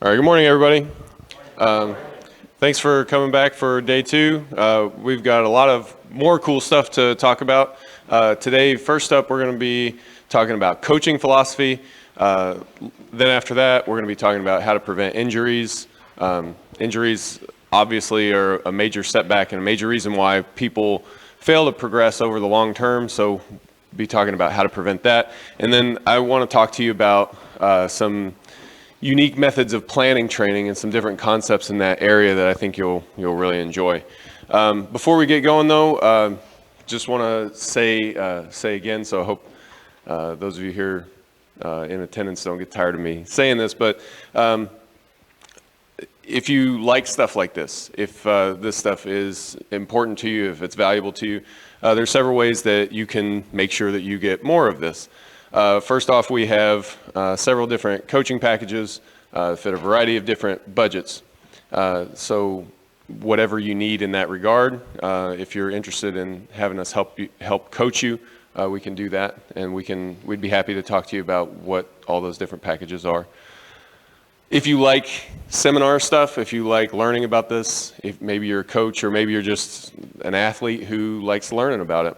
All right, good morning, everybody. Thanks for coming back for day two. We've got a lot of more cool stuff to talk about. Today, first up, we're going to be talking about coaching philosophy. Then after that, we're going to be talking about how to prevent injuries. Injuries obviously are a major setback and a major reason why people fail to progress over the long term. So we'll be talking about how to prevent that. And then I want to talk to you about some unique methods of planning training and some different concepts in that area that I think you'll really enjoy. Before we get going though, just want to say again, so I hope those of you here in attendance don't get tired of me saying this, but if you like stuff like this, if this stuff is important to you, if it's valuable to you, there's several ways that you can make sure that you get more of this. First off, we have several different coaching packages fit a variety of different budgets. So whatever you need in that regard, if you're interested in having us help coach you, we can do that, and we'd be happy to talk to you about what all those different packages are. If you like seminar stuff, if you like learning about this, if maybe you're a coach or maybe you're just an athlete who likes learning about it,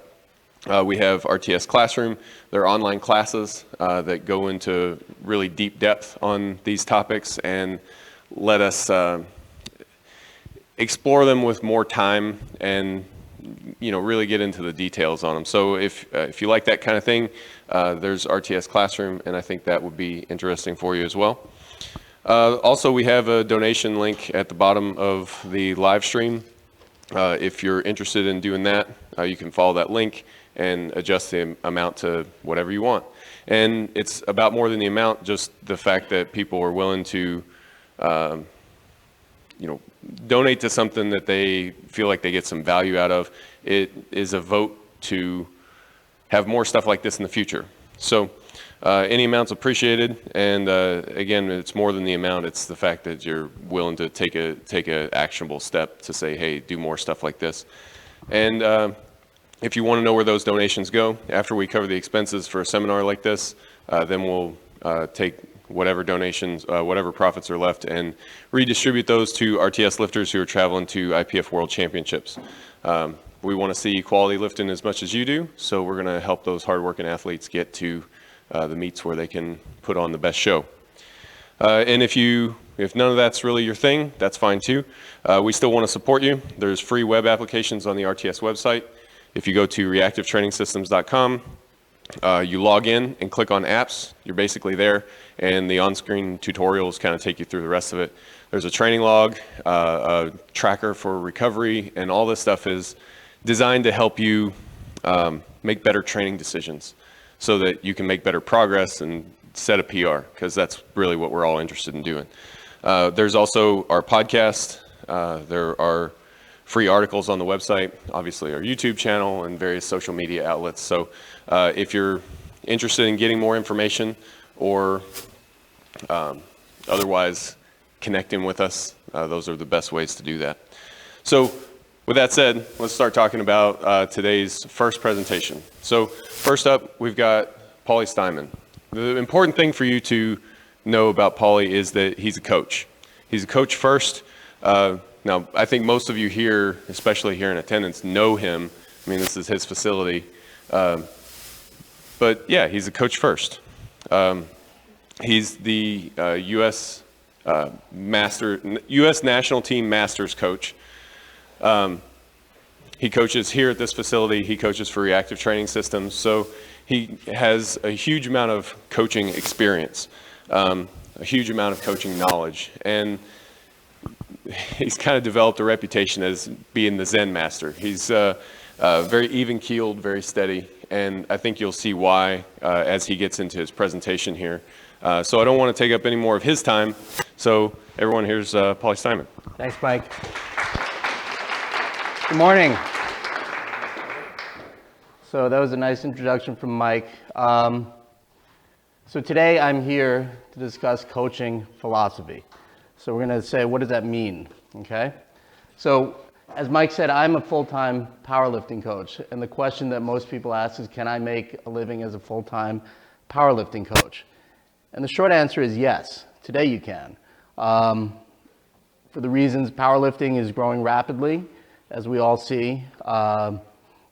we have RTS Classroom. They're online classes that go into really deep depth on these topics and let us explore them with more time and really get into the details on them. So if you like that kind of thing, there's RTS Classroom, and I think that would be interesting for you as well. Also, we have a donation link at the bottom of the live stream. If you're interested in doing that, you can follow that link and adjust the amount to whatever you want. And it's about more than the amount, just the fact that people are willing to, donate to something that they feel like they get some value out of. It is a vote to have more stuff like this in the future. So any amount's appreciated, and again, it's more than the amount. It's the fact that you're willing to take a actionable step to say, hey, do more stuff like this. And if you want to know where those donations go, after we cover the expenses for a seminar like this, then we'll take whatever donations, whatever profits are left, and redistribute those to RTS lifters who are traveling to IPF World Championships. We want to see quality lifting as much as you do, so we're going to help those hardworking athletes get to the meets where they can put on the best show. And if none of that's really your thing, that's fine too. We still want to support you. There's free web applications on the RTS website. If you go to reactivetrainingsystems.com, you log in and click on apps, you're basically there, and the on-screen tutorials kind of take you through the rest of it. There's a training log, a tracker for recovery, and all this stuff is designed to help you make better training decisions so that you can make better progress and set a PR, because that's really what we're all interested in doing. There's also our podcast. There are free articles on the website, obviously our YouTube channel, and various social media outlets. So if you're interested in getting more information or otherwise connecting with us, those are the best ways to do that. So with that said, let's start talking about today's first presentation. So first up, we've got Paulie Steinman. The important thing for you to know about Paulie is that he's a coach. He's a coach first. Now, I think most of you here, especially here in attendance, know him. I mean, this is his facility. But yeah, he's a coach first. He's the U.S. National Team Masters coach. He coaches here at this facility. He coaches for Reactive Training Systems. So he has a huge amount of coaching experience, a huge amount of coaching knowledge. And he's kind of developed a reputation as being the Zen master. He's very even-keeled, very steady, and I think you'll see why as he gets into his presentation here. So I don't want to take up any more of his time. So everyone, here's Paulie Steinman. Thanks, Mike. Good morning. So that was a nice introduction from Mike. So today I'm here to discuss coaching philosophy. So we're going to say, what does that mean? Okay. So as Mike said, I'm a full-time powerlifting coach. And the question that most people ask is, can I make a living as a full-time powerlifting coach? And the short answer is yes. Today you can. For the reasons powerlifting is growing rapidly, as we all see.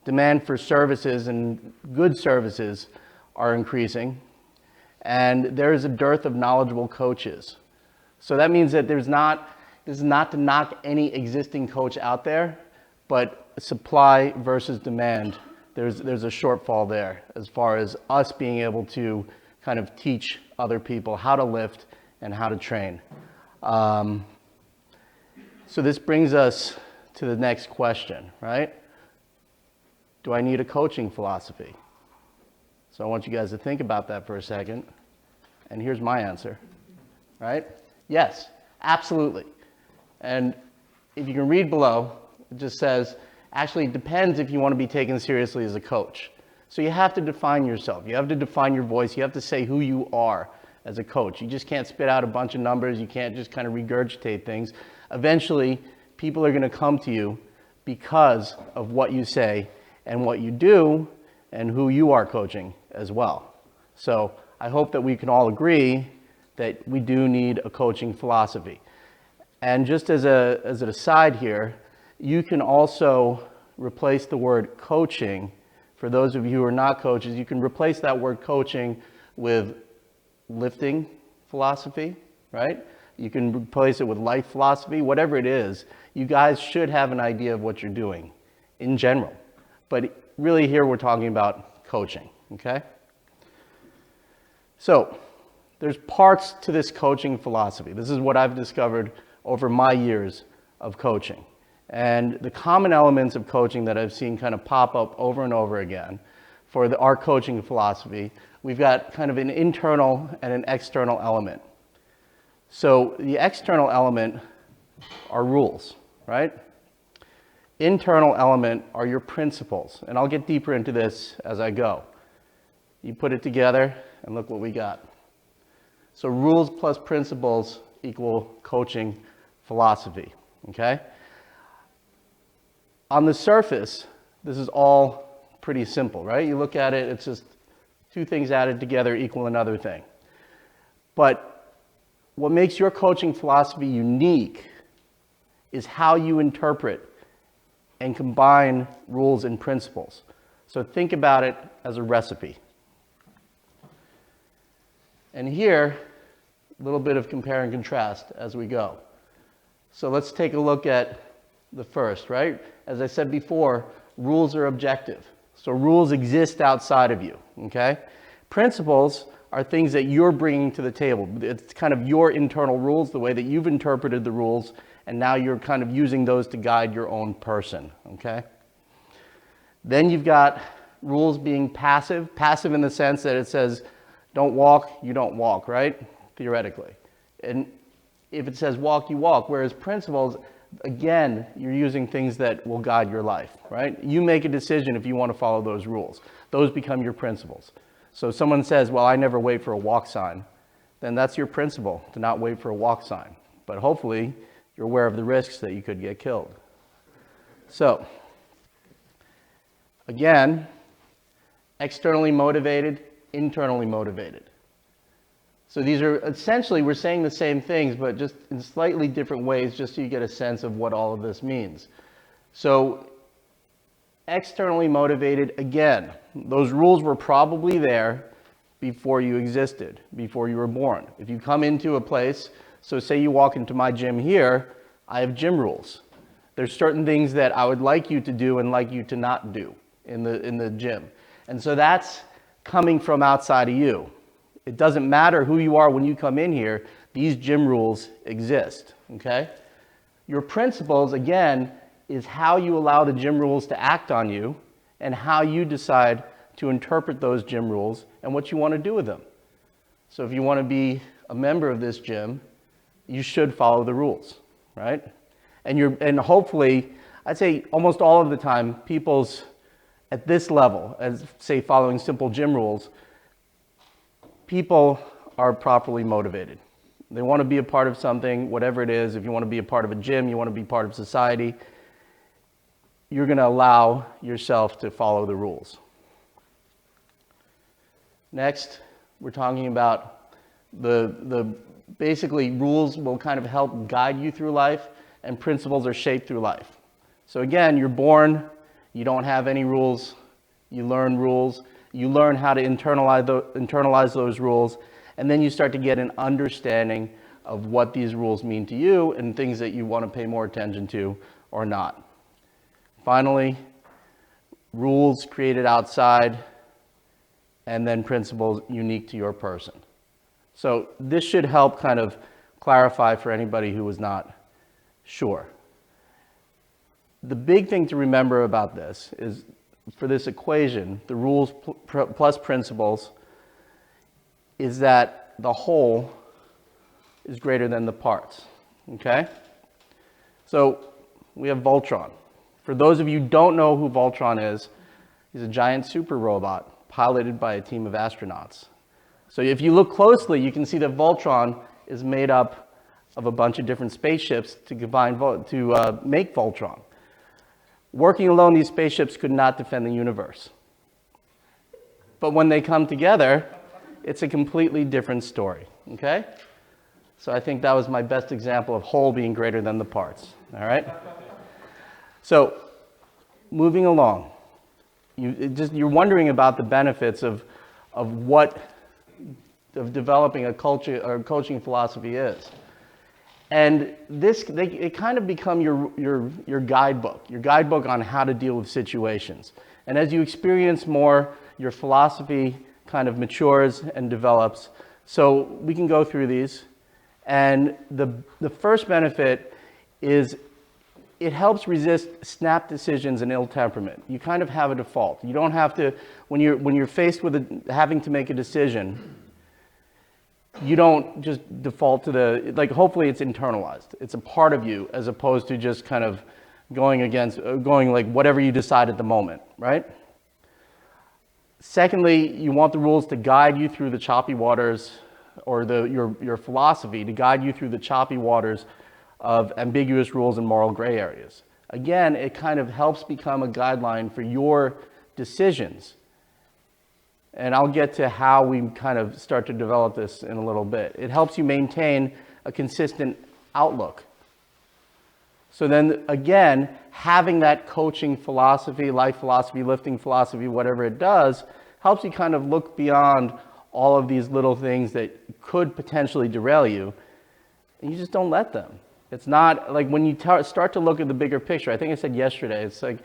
Demand for services and good services are increasing, and there is a dearth of knowledgeable coaches. So that means that this is not to knock any existing coach out there, but supply versus demand, there's a shortfall there as far as us being able to kind of teach other people how to lift and how to train. So this brings us to the next question, right? Do I need a coaching philosophy? So I want you guys to think about that for a second. And here's my answer, right? Yes, absolutely. And if you can read below, it just says, actually it depends if you want to be taken seriously as a coach. So you have to define yourself. You have to define your voice. You have to say who you are as a coach. You just can't spit out a bunch of numbers. You can't just kind of regurgitate things. Eventually, people are going to come to you because of what you say and what you do and who you are coaching as well. So I hope that we can all agree that we do need a coaching philosophy. And just as an aside here, you can also replace the word coaching. For those of you who are not coaches, you can replace that word coaching with lifting philosophy, right? You can replace it with life philosophy, whatever it is. You guys should have an idea of what you're doing in general. But really here we're talking about coaching, okay? So there's parts to this coaching philosophy. This is what I've discovered over my years of coaching. And the common elements of coaching that I've seen kind of pop up over and over again for our coaching philosophy, we've got kind of an internal and an external element. So the external element are rules, right? Internal element are your principles. And I'll get deeper into this as I go. You put it together and look what we got. So rules plus principles equal coaching philosophy, okay? On the surface, this is all pretty simple, right? You look at it, it's just two things added together equal another thing. But what makes your coaching philosophy unique is how you interpret and combine rules and principles. So think about it as a recipe. And here, a little bit of compare and contrast as we go. So let's take a look at the first, right? As I said before, rules are objective. So rules exist outside of you, okay? Principles are things that you're bringing to the table. It's kind of your internal rules, the way that you've interpreted the rules, and now you're kind of using those to guide your own person, okay? Then you've got rules being passive. Passive in the sense that it says, don't walk, you don't walk, right? Theoretically. And if it says walk, you walk. Whereas principles, again, you're using things that will guide your life, right? You make a decision if you want to follow those rules. Those become your principles. So if someone says, well, I never wait for a walk sign, then that's your principle, to not wait for a walk sign. But hopefully, you're aware of the risks that you could get killed. So, again, externally motivated, internally motivated. So these are essentially, we're saying the same things, but just in slightly different ways, just so you get a sense of what all of this means. So externally motivated, again, those rules were probably there before you existed, before you were born. If you come into a place, so say you walk into my gym here, I have gym rules. There's certain things that I would like you to do and like you to not do in the gym. And so that's coming from outside of you. It doesn't matter who you are when you come in here, these gym rules exist, okay? Your principles, again, is how you allow the gym rules to act on you and how you decide to interpret those gym rules and what you want to do with them. So if you want to be a member of this gym, you should follow the rules, right? And hopefully, I'd say almost all of the time, people's at this level, as say following simple gym rules, people are properly motivated. They want to be a part of something, whatever it is. If you want to be a part of a gym, you want to be part of society, you're going to allow yourself to follow the rules. Next, we're talking about the basically rules will kind of help guide you through life, and principles are shaped through life. So again, you're born, you don't have any rules, you learn rules, you learn how to internalize those rules, and then you start to get an understanding of what these rules mean to you and things that you want to pay more attention to or not. Finally, rules created outside, and then principles unique to your person. So this should help kind of clarify for anybody who was not sure. The big thing to remember about this is, for this equation, the rules plus principles, is that the whole is greater than the parts, okay? So we have Voltron. For those of you who don't know who Voltron is, he's a giant super robot piloted by a team of astronauts. So if you look closely, you can see that Voltron is made up of a bunch of different spaceships to make Voltron. Working alone, these spaceships could not defend the universe. But when they come together, it's a completely different story, okay? So I think that was my best example of whole being greater than the parts, all right? So moving along, you're wondering about the benefits of developing a culture or coaching philosophy is. And it kind of become your guidebook on how to deal with situations. And as you experience more, your philosophy kind of matures and develops. So we can go through these. And the first benefit is it helps resist snap decisions and ill temperament. You kind of have a default. You don't have to, when you're faced with having to make a decision, you don't just default to hopefully it's internalized. It's a part of you as opposed to just kind of going like whatever you decide at the moment, right? Secondly, you want the rules to guide you through the choppy waters, or your philosophy to guide you through the choppy waters of ambiguous rules and moral gray areas. Again, it kind of helps become a guideline for your decisions. And I'll get to how we kind of start to develop this in a little bit. It helps you maintain a consistent outlook. So then again, having that coaching philosophy, life philosophy, lifting philosophy, whatever it does, helps you kind of look beyond all of these little things that could potentially derail you, and you just don't let them. It's not like when you start to look at the bigger picture. I think I said yesterday, it's like,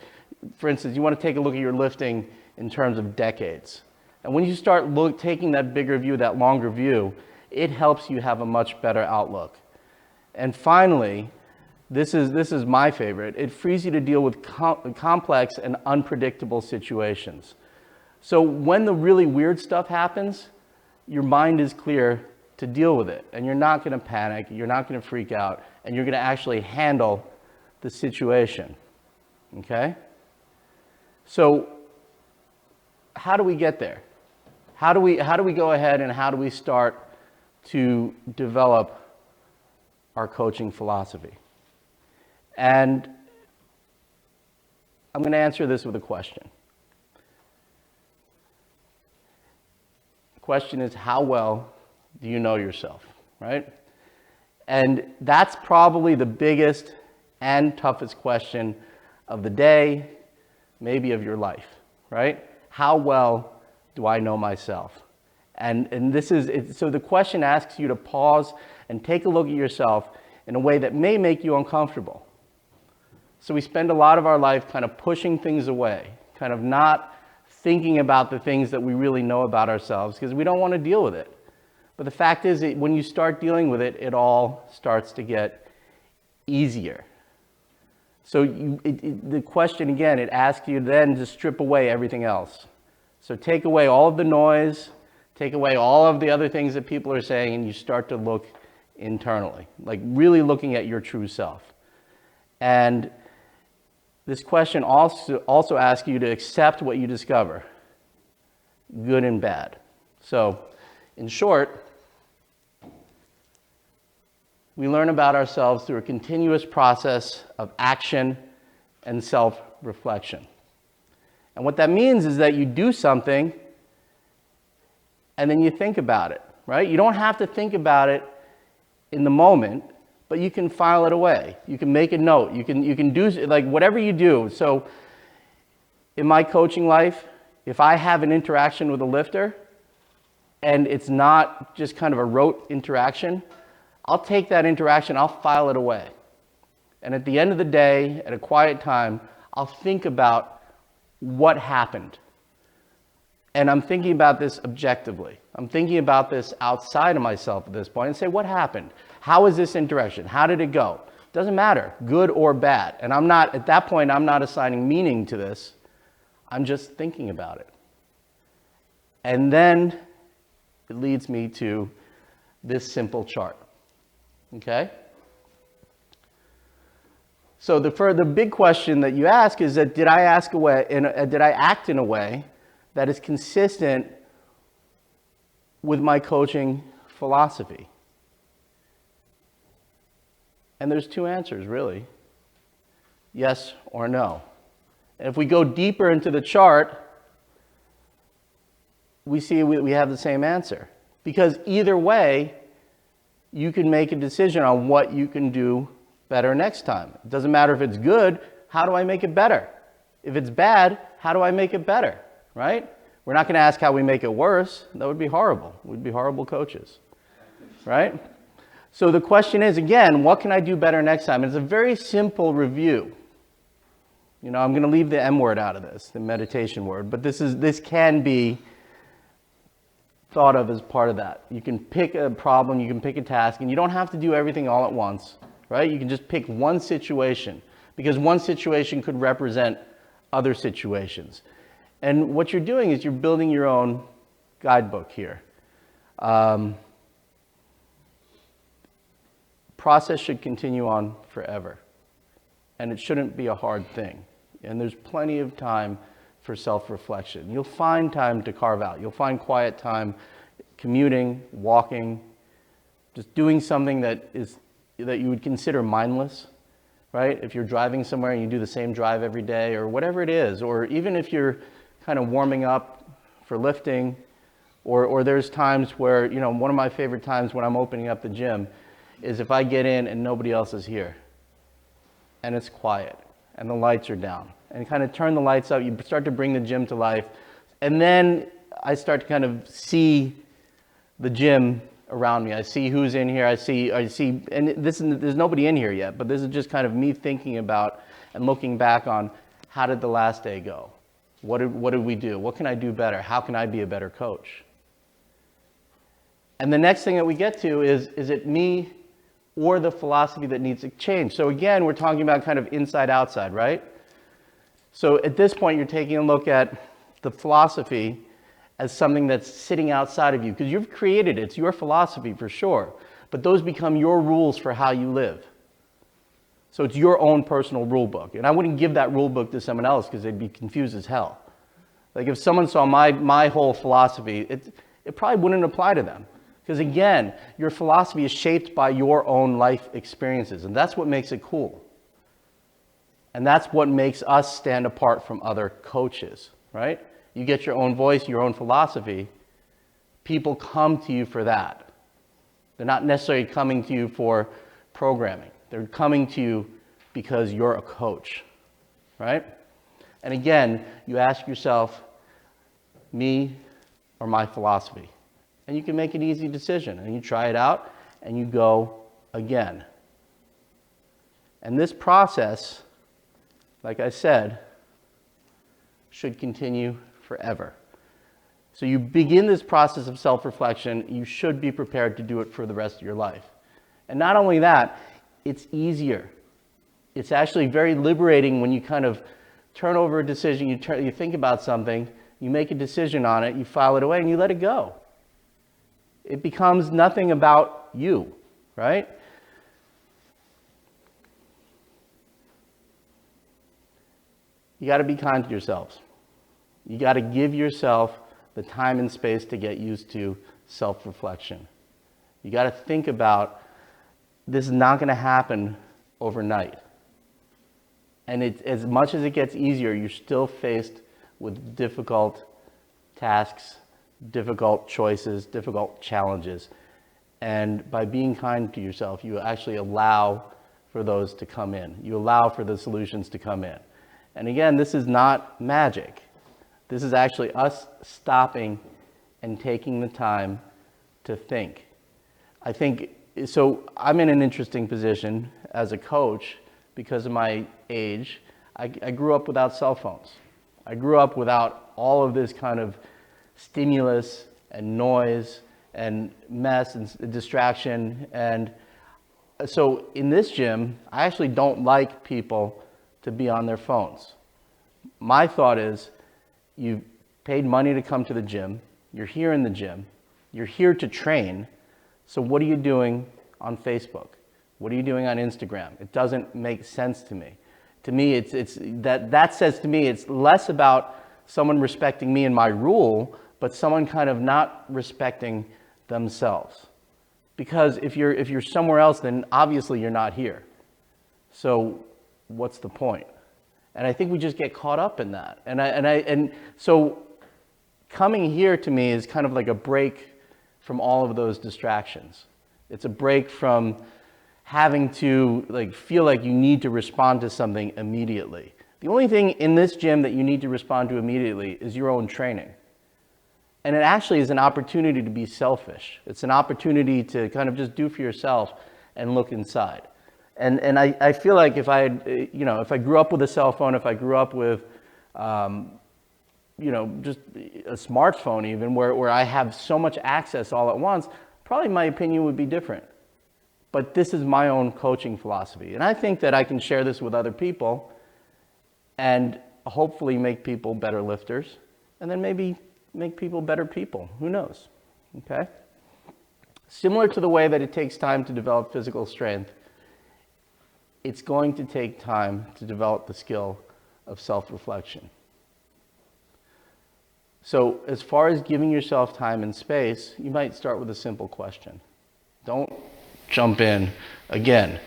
for instance, you want to take a look at your lifting in terms of decades. And when you start taking that bigger view, that longer view, it helps you have a much better outlook. And finally, this is my favorite, it frees you to deal with complex and unpredictable situations. So when the really weird stuff happens, your mind is clear to deal with it. And you're not going to panic, you're not going to freak out, and you're going to actually handle the situation. Okay? So how do we get there? How do we go ahead and how do we start to develop our coaching philosophy? And I'm going to answer this with a question. The question is, how well do you know yourself, right? And that's probably the biggest and toughest question of the day, maybe of your life, right? How well do I know myself? And this is, so the question asks you to pause and take a look at yourself in a way that may make you uncomfortable. So we spend a lot of our life kind of pushing things away, kind of not thinking about the things that we really know about ourselves because we don't want to deal with it. But the fact is that when you start dealing with it, it all starts to get easier. So the question, again, it asks you then to strip away everything else. So take away all of the noise, take away all of the other things that people are saying, and you start to look internally, like really looking at your true self. And this question also asks you to accept what you discover, good and bad. So in short, we learn about ourselves through a continuous process of action and self-reflection. And what that means is that you do something and then you think about it, right? You don't have to think about it in the moment, but you can file it away. You can make a note. You can do, like, whatever you do. So in my coaching life, if I have an interaction with a lifter and it's not just kind of a rote interaction, I'll take that interaction, I'll file it away. And at the end of the day, at a quiet time, I'll think about what happened. And I'm thinking about this objectively. I'm thinking about this outside of myself at this point and say, what happened? How is this interaction? How did it go? Doesn't matter, good or bad. And I'm not, at that point, I'm not assigning meaning to this. I'm just thinking about it. And then it leads me to this simple chart. Okay? So the big question that you ask is that did I act in a way that is consistent with my coaching philosophy? And there's two answers, really. Yes or no. And if we go deeper into the chart, we see we have the same answer. Because either way, you can make a decision on what you can do better next time. It doesn't matter if it's good, how do I make it better? If it's bad, how do I make it better, right? We're not going to ask how we make it worse. That would be horrible. We'd be horrible coaches, right? So the question is, again, what can I do better next time? It's a very simple review. You know, I'm going to leave the M word out of this, the meditation word, but this can be thought of as part of that. You can pick a problem, you can pick a task, and you don't have to do everything all at once, right? You can just pick one situation, because one situation could represent other situations. And what you're doing is you're building your own guidebook here. Process should continue on forever, and it shouldn't be a hard thing. And there's plenty of time for self-reflection. You'll find time to carve out. You'll find quiet time, commuting, walking, just doing something that you would consider mindless, right? If you're driving somewhere and you do the same drive every day or whatever it is, or even if you're kind of warming up for lifting, or there's times where, you know, one of my favorite times when I'm opening up the gym is if I get in and nobody else is here and it's quiet and the lights are down, and kind of turn the lights up, you start to bring the gym to life, and then I start to kind of see the gym around me. I see who's in here, I see, and there's nobody in here yet, but this is just kind of me thinking about and looking back on how did the last day go? What did we do? What can I do better? How can I be a better coach? And the next thing that we get to is it me or the philosophy that needs to change? So again, we're talking about kind of inside outside, right? So at this point, you're taking a look at the philosophy as something that's sitting outside of you, because you've created it. It's your philosophy for sure, but those become your rules for how you live. So it's your own personal rule book. And I wouldn't give that rule book to someone else because they'd be confused as hell. Like if someone saw my whole philosophy, it probably wouldn't apply to them. Because again, your philosophy is shaped by your own life experiences, and that's what makes it cool. And that's what makes us stand apart from other coaches, right? You get your own voice, your own philosophy. People come to you for that. They're not necessarily coming to you for programming. They're coming to you because you're a coach, right? And again, you ask yourself, me or my philosophy? And you can make an easy decision, and you try it out, and you go again. And this process, like I said, should continue forever. So you begin this process of self-reflection, you should be prepared to do it for the rest of your life. And not only that, it's easier. It's actually very liberating when you kind of turn over a decision, you think about something, you make a decision on it, you file it away, and you let it go. It becomes nothing about you, right? You got to be kind to yourselves. You got to give yourself the time and space to get used to self-reflection. You got to think about this is not going to happen overnight. And as much as it gets easier, you're still faced with difficult tasks, difficult choices, difficult challenges. And by being kind to yourself, you actually allow for those to come in. You allow for the solutions to come in. And again, this is not magic. This is actually us stopping and taking the time to think. I think, so I'm in an interesting position as a coach because of my age. I grew up without cell phones. I grew up without all of this kind of stimulus and noise and mess and distraction. And so in this gym, I actually don't like people to be on their phones. My thought is, you paid money to come to the gym, you're here in the gym, you're here to train, so what are you doing on Facebook? What are you doing on Instagram? It doesn't make sense to me. To me, that says to me it's less about someone respecting me and my rule, but someone kind of not respecting themselves. Because if you're somewhere else, then obviously you're not here. So what's the point? And I think we just get caught up in that. And so coming here to me is kind of like a break from all of those distractions. It's a break from having to feel like you need to respond to something immediately. The only thing in this gym that you need to respond to immediately is your own training. And it actually is an opportunity to be selfish. It's an opportunity to kind of just do for yourself and look inside. And I feel like if I grew up with a cell phone, if I grew up with, just a smartphone even, where I have so much access all at once, probably my opinion would be different. But this is my own coaching philosophy. And I think that I can share this with other people and hopefully make people better lifters, and then maybe make people better people. Who knows? Okay? Similar to the way that it takes time to develop physical strength, it's going to take time to develop the skill of self-reflection. So as far as giving yourself time and space, you might start with a simple question. Don't jump in. Again,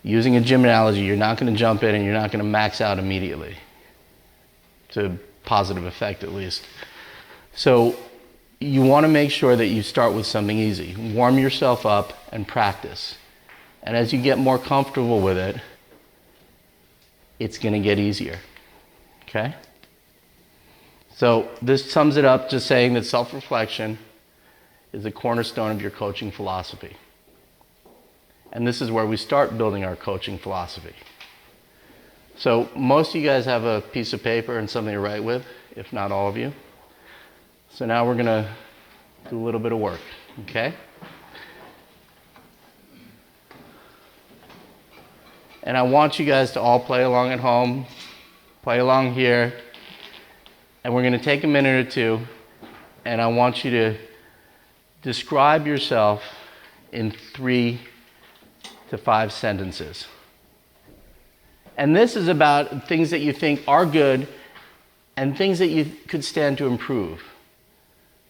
using a gym analogy, you're not going to jump in and you're not going to max out immediately, to positive effect at least. So you want to make sure that you start with something easy. Warm yourself up and practice. And as you get more comfortable with it, it's going to get easier. Okay? So this sums it up, just saying that self-reflection is the cornerstone of your coaching philosophy. And this is where we start building our coaching philosophy. So most of you guys have a piece of paper and something to write with, if not all of you. So now we're going to do a little bit of work, okay? And I want you guys to all play along at home, play along here, and we're going to take a minute or two, and I want you to describe yourself in 3 to 5 sentences. And this is about things that you think are good and things that you could stand to improve.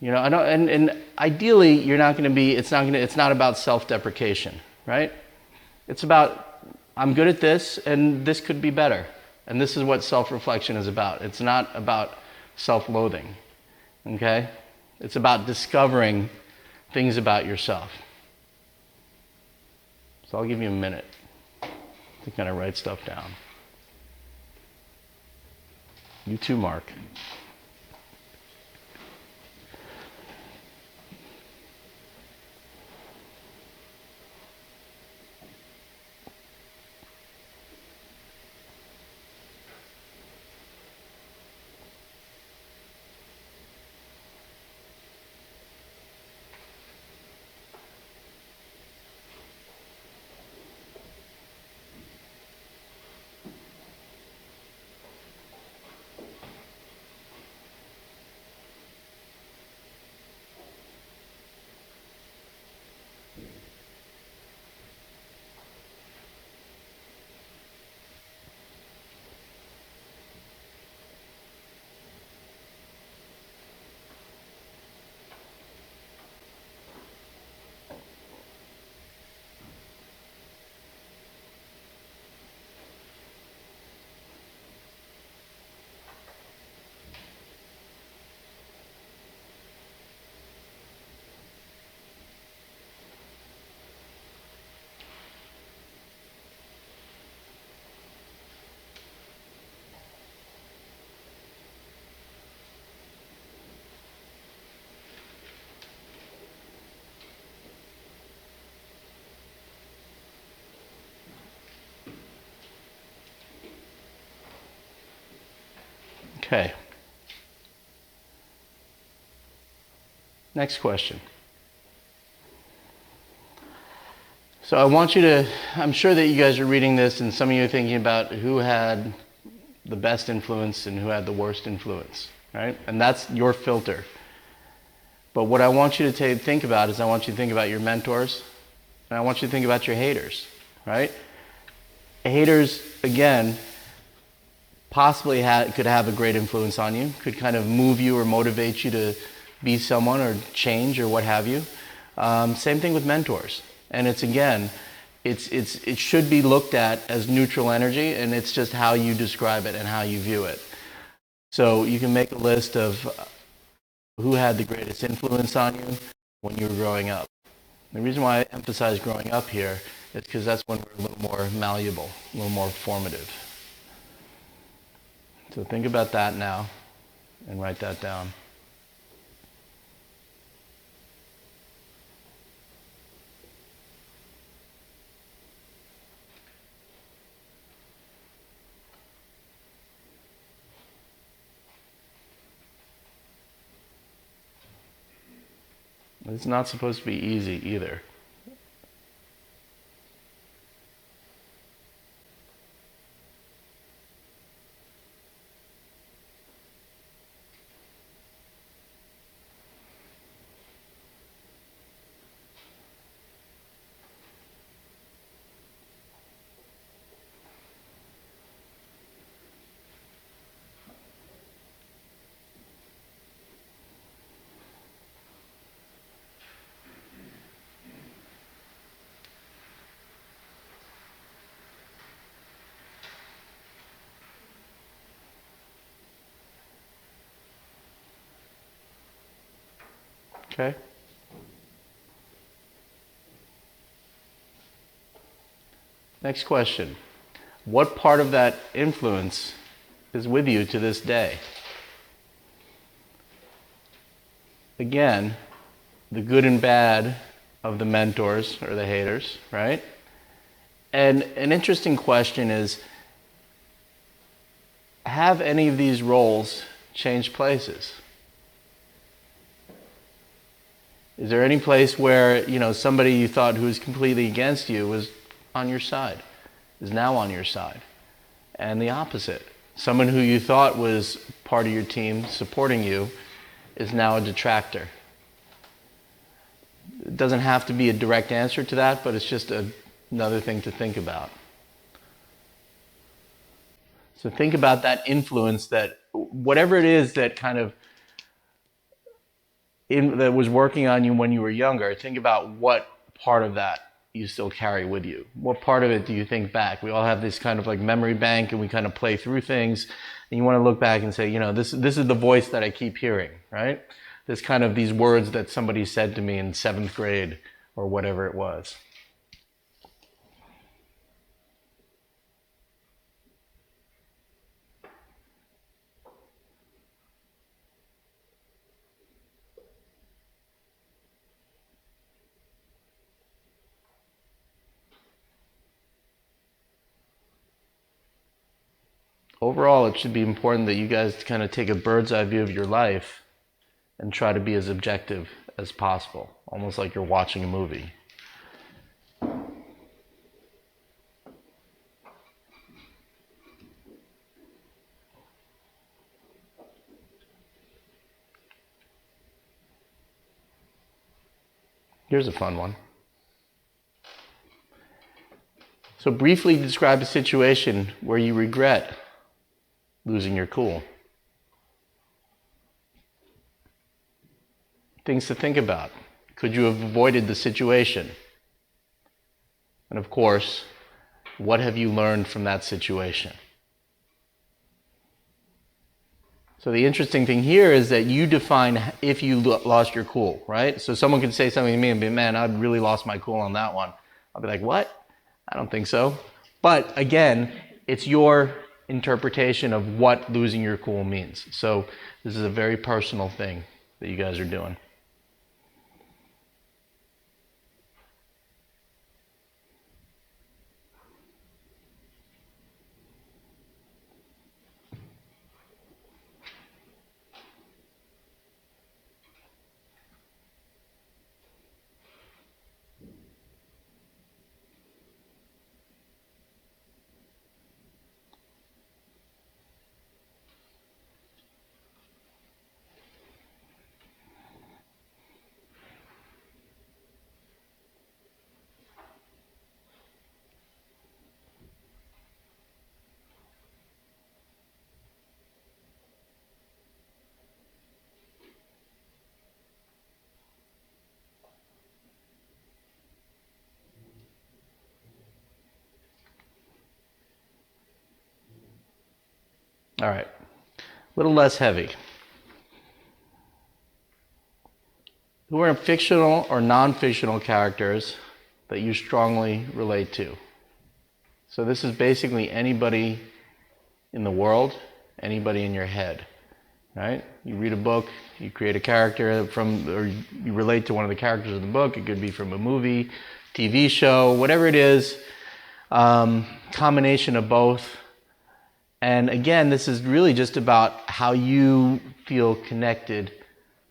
You know, and ideally, you're not going to be. It's not about self-deprecation, right? It's about, I'm good at this, and this could be better. And this is what self-reflection is about. It's not about self-loathing, okay? It's about discovering things about yourself. So I'll give you a minute to kind of write stuff down. You too, Mark. Okay. Next question. So I want you to, I'm sure that you guys are reading this and some of you are thinking about who had the best influence and who had the worst influence, right? And that's your filter. But what I want you to think about is I want you to think about your mentors and I want you to think about your haters, right? Haters, again, possibly could have a great influence on you, could kind of move you or motivate you to be someone or change or what have you. Same thing with mentors. And it's, again, it should be looked at as neutral energy, and it's just how you describe it and how you view it. So you can make a list of who had the greatest influence on you when you were growing up. The reason why I emphasize growing up here is because that's when we're a little more malleable, a little more formative. So think about that now and write that down. It's not supposed to be easy either. Okay? Next question. What part of that influence is with you to this day? Again, the good and bad of the mentors or the haters, right? And an interesting question is, have any of these roles changed places? Is there any place where, somebody you thought who was completely against you was on your side, is now on your side? And the opposite. Someone who you thought was part of your team supporting you is now a detractor. It doesn't have to be a direct answer to that, but it's just another thing to think about. So think about that influence, that whatever it is that kind of that was working on you when you were younger, think about what part of that you still carry with you. What part of it do you think back? We all have this kind of like memory bank and we kind of play through things, and you want to look back and say, this is the voice that I keep hearing, right? This kind of these words that somebody said to me in 7th grade or whatever it was. Overall, it should be important that you guys kind of take a bird's eye view of your life and try to be as objective as possible, almost like you're watching a movie. Here's a fun one. So briefly describe a situation where you regret losing your cool. Things to think about. Could you have avoided the situation? And of course, what have you learned from that situation? So the interesting thing here is that you define if you lost your cool, right? So someone could say something to me and be, man, I really lost my cool on that one. I'll be like, what? I don't think so. But again, it's your interpretation of what losing your cool means. So this is a very personal thing that you guys are doing. All right, a little less heavy. Who are fictional or non-fictional characters that you strongly relate to? So this is basically anybody in the world, anybody in your head, right? You read a book, you create a character from, or you relate to one of the characters of the book. It could be from a movie, TV show, whatever it is, combination of both. And again, this is really just about how you feel connected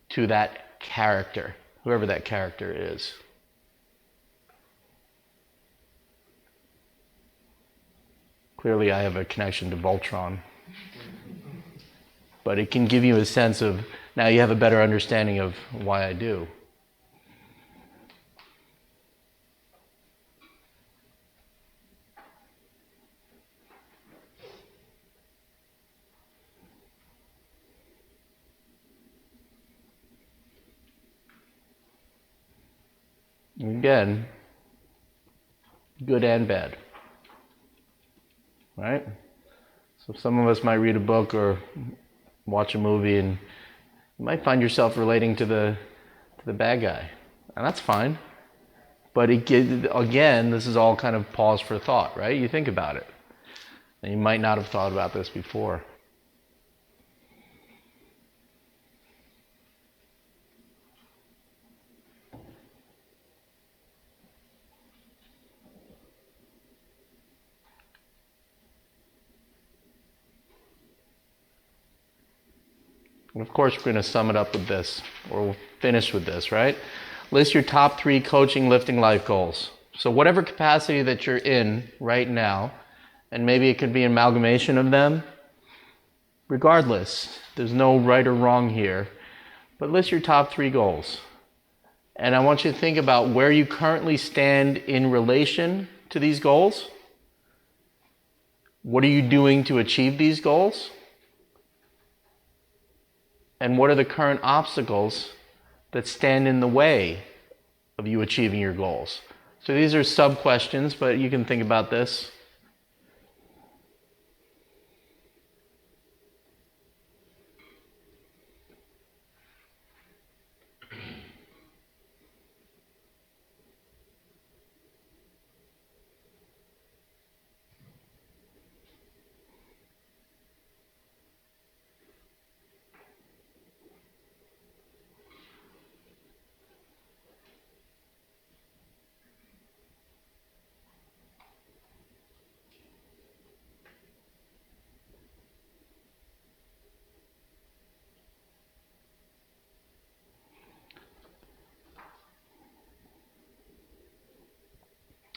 to that character, whoever that character is. Clearly, I have a connection to Voltron. But it can give you a sense of, now you have a better understanding of why I do. Again, good and bad, right? So some of us might read a book or watch a movie and you might find yourself relating to the bad guy, and that's fine. But again, this is all kind of pause for thought, right? You think about it, and you might not have thought about this before. And of course, we're going to sum it up with this, or we'll finish with this, right? List your top 3 coaching, lifting, life goals. So whatever capacity that you're in right now, and maybe it could be an amalgamation of them, regardless, there's no right or wrong here, but list your top 3 goals. And I want you to think about where you currently stand in relation to these goals. What are you doing to achieve these goals? And what are the current obstacles that stand in the way of you achieving your goals? So these are sub-questions, but you can think about this.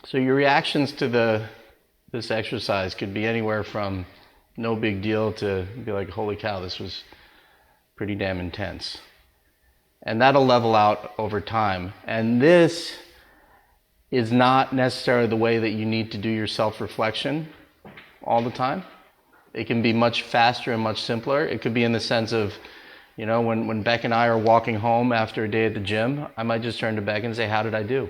So your reactions to this exercise could be anywhere from no big deal to be like, holy cow, this was pretty damn intense. And that'll level out over time. And this is not necessarily the way that you need to do your self-reflection all the time. It can be much faster and much simpler. It could be in the sense of, you know, when Beck and I are walking home after a day at the gym, I might just turn to Beck and say, how did I do?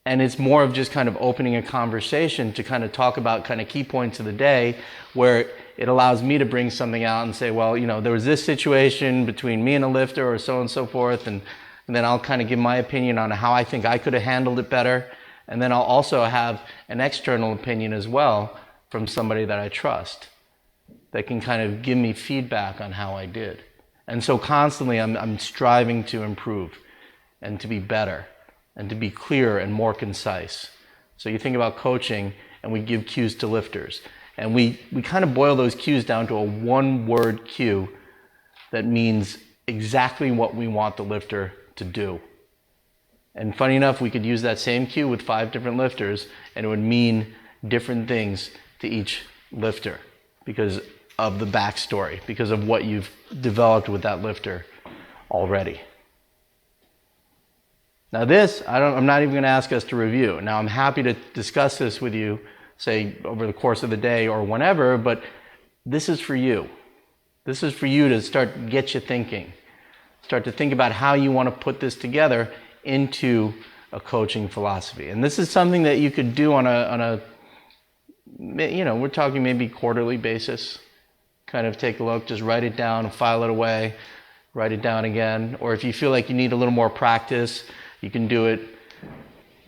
And it's more of just kind of opening a conversation to kind of talk about kind of key points of the day, where it allows me to bring something out and say, well, you know, there was this situation between me and a lifter or so and so forth, and then I'll kind of give my opinion on how I think I could have handled it better. And then I'll also have an external opinion as well from somebody that I trust that can kind of give me feedback on how I did. And so constantly I'm striving to improve and to be better and to be clearer and more concise. So you think about coaching, and we give cues to lifters. And we kind of boil those cues down to a one-word cue that means exactly what we want the lifter to do. And funny enough, we could use that same cue with 5 different lifters, and it would mean different things to each lifter because of the backstory, because of what you've developed with that lifter already. Now this, I'm not even going to ask us to review. Now I'm happy to discuss this with you, say over the course of the day or whenever, but this is for you. This is for you to start get you thinking. Start to think about how you want to put this together into a coaching philosophy. And this is something that you could do on a you know, we're talking maybe quarterly basis. kind of take a look, just write it down, file it away, write it down again. Or if you feel like you need a little more practice, you can do it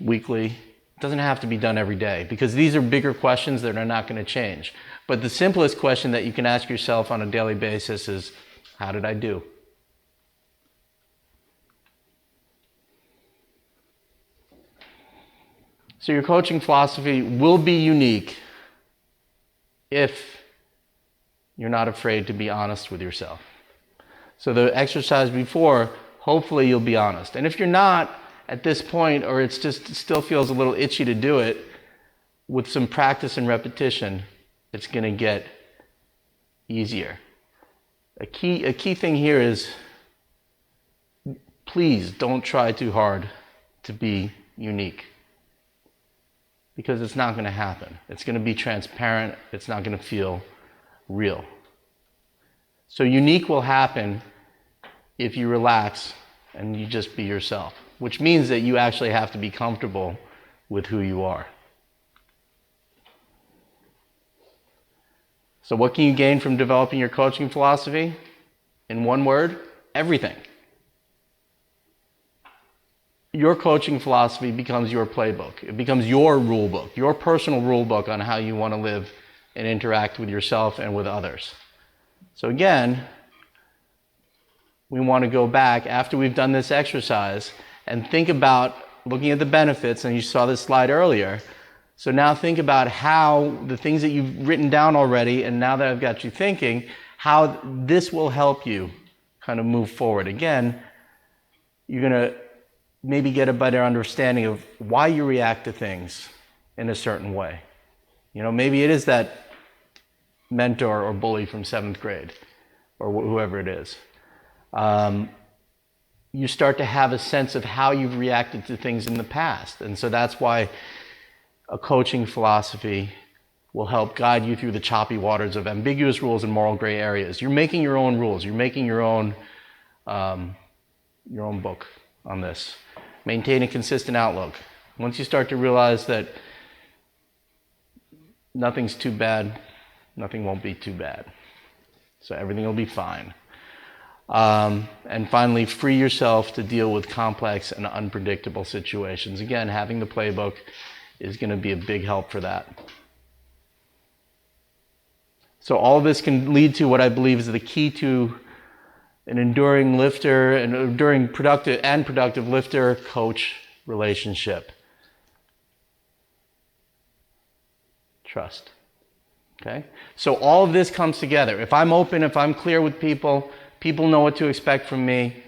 weekly. It doesn't have to be done every day, because these are bigger questions that are not going to change. But the simplest question that you can ask yourself on a daily basis is, how did I do? So your coaching philosophy will be unique if you're not afraid to be honest with yourself. So the exercise before, hopefully you'll be honest. And if you're not at this point, or it still feels a little itchy to do it, with some practice and repetition, it's going to get easier. A key thing here is, please don't try too hard to be unique, because it's not going to happen. It's going to be transparent. It's not going to feel real. So unique will happen if you relax and you just be yourself, which means that you actually have to be comfortable with who you are. So what can you gain from developing your coaching philosophy? In one word, everything. Your coaching philosophy becomes your playbook. It becomes your rule book, your personal rule book on how you want to live and interact with yourself and with others. So again, we want to go back after we've done this exercise and think about looking at the benefits, and you saw this slide earlier. So now think about how the things that you've written down already, and now that I've got you thinking, how this will help you kind of move forward. Again, you're going to maybe get a better understanding of why you react to things in a certain way. You know, maybe it is that mentor or bully from 7th grade, or whoever it is. You start to have a sense of how you've reacted to things in the past. And so that's why a coaching philosophy will help guide you through the choppy waters of ambiguous rules and moral gray areas. You're making your own rules. You're making your own book on this. Maintain a consistent outlook. Once you start to realize that nothing's too bad, nothing won't be too bad. So everything will be fine. And finally, free yourself to deal with complex and unpredictable situations. Again, having the playbook is going to be a big help for that. So all of this can lead to what I believe is the key to an enduring lifter, an enduring productive lifter-coach relationship. Trust. Okay? So all of this comes together. If I'm open, if I'm clear with people, people know what to expect from me,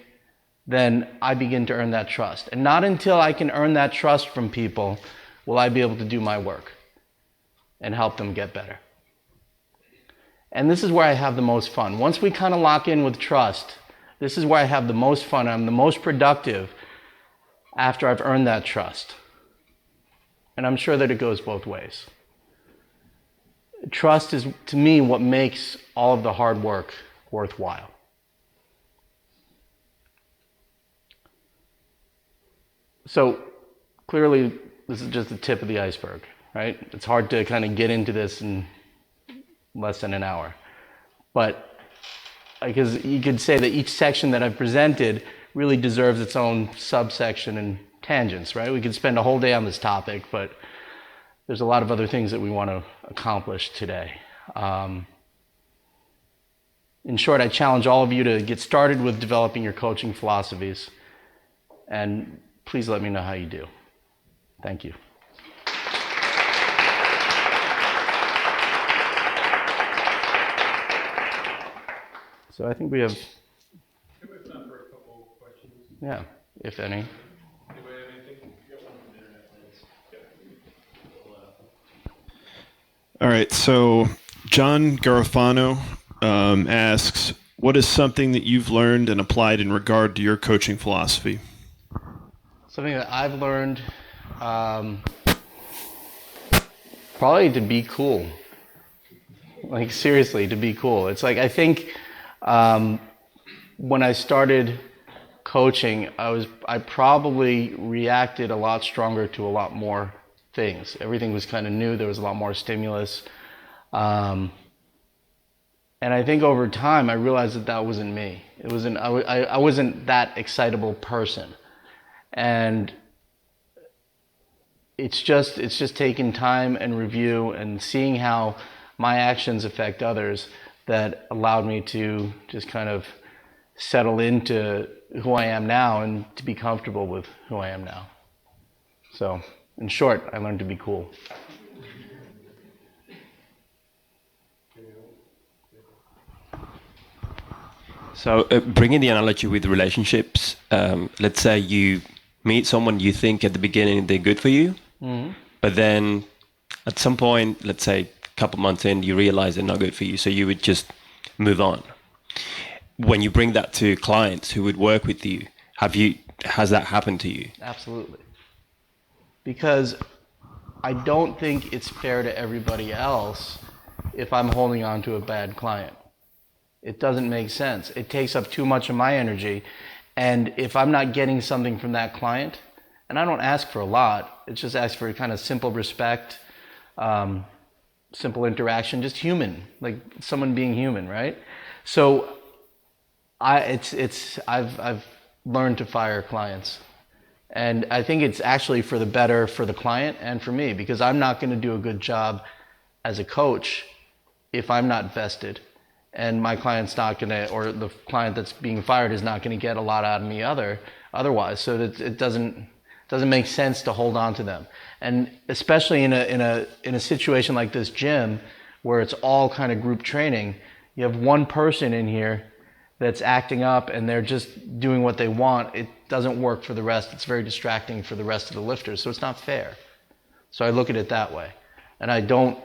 then I begin to earn that trust. And not until I can earn that trust from people will I be able to do my work and help them get better. And this is where I have the most fun. Once we kind of lock in with trust, this is where I have the most fun. I'm the most productive after I've earned that trust. And I'm sure that it goes both ways. Trust is, to me, what makes all of the hard work worthwhile. So clearly, this is just the tip of the iceberg, right? It's hard to kind of get into this in less than an hour. But because you could say that each section that I've presented really deserves its own subsection and tangents, right? We could spend a whole day on this topic, but there's a lot of other things that we want to accomplish today. In short, I challenge all of you to get started with developing your coaching philosophies, and please let me know how you do. Thank you. So I think we have time for a couple questions. Yeah, if any. Anybody have anything? You got one from the internet, please. All right, so John Garofano asks, what is something that you've learned and applied in regard to your coaching philosophy? Something that I've learned, probably to be cool. Like, seriously, to be cool. It's like, I think when I started coaching, I probably reacted a lot stronger to a lot more things. Everything was kind of new. There was a lot more stimulus. And I think over time, I realized that that wasn't me. It wasn't, I wasn't that excitable person. And it's just taking time and review and seeing how my actions affect others that allowed me to just kind of settle into who I am now and to be comfortable with who I am now. So, in short, I learned to be cool. So, bringing the analogy with relationships, let's say you meet someone you think at the beginning they're good for you, but then at some point, let's say a couple months in, you realize they're not good for you, so you would just move on. When you bring that to clients who would work with you, has that happened to you? Absolutely. Because I don't think it's fair to everybody else if I'm holding on to a bad client. It doesn't make sense. It takes up too much of my energy. And if I'm not getting something from that client, and I don't ask for a lot, it's just ask for kind of simple respect, simple interaction, just human, like someone being human, right? So I've learned to fire clients. And I think it's actually for the better for the client and for me, because I'm not going to do a good job as a coach if I'm not vested. And my client's not going to, or the client that's being fired is not going to get a lot out of me otherwise. So that it doesn't make sense to hold on to them. And especially in a situation like this gym, where it's all kind of group training, you have one person in here that's acting up and they're just doing what they want. It doesn't work for the rest. It's very distracting for the rest of the lifters. So it's not fair. So I look at it that way. And I don't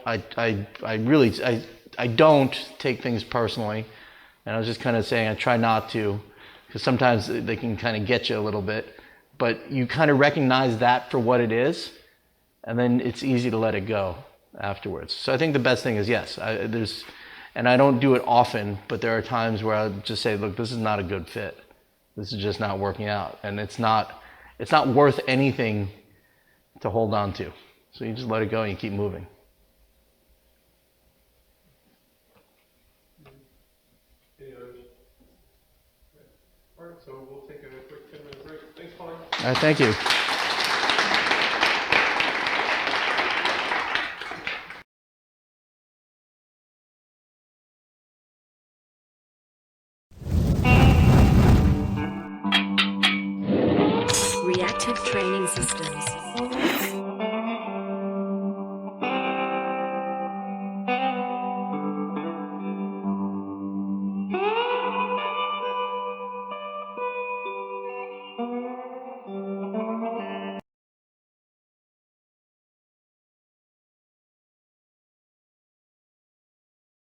take things personally. And I was just kind of saying I try not to, because sometimes they can kind of get you a little bit. But you kind of recognize that for what it is, and then it's easy to let it go afterwards. So I think the best thing is, yes, and I don't do it often, but there are times where I'll just say, look, this is not a good fit. This is just not working out. And it's not worth anything to hold on to. So you just let it go and you keep moving. Any others? All right, so we'll take a quick 10-minute break. Thanks, Paulie. All right, thank you. Reactive Training Systems.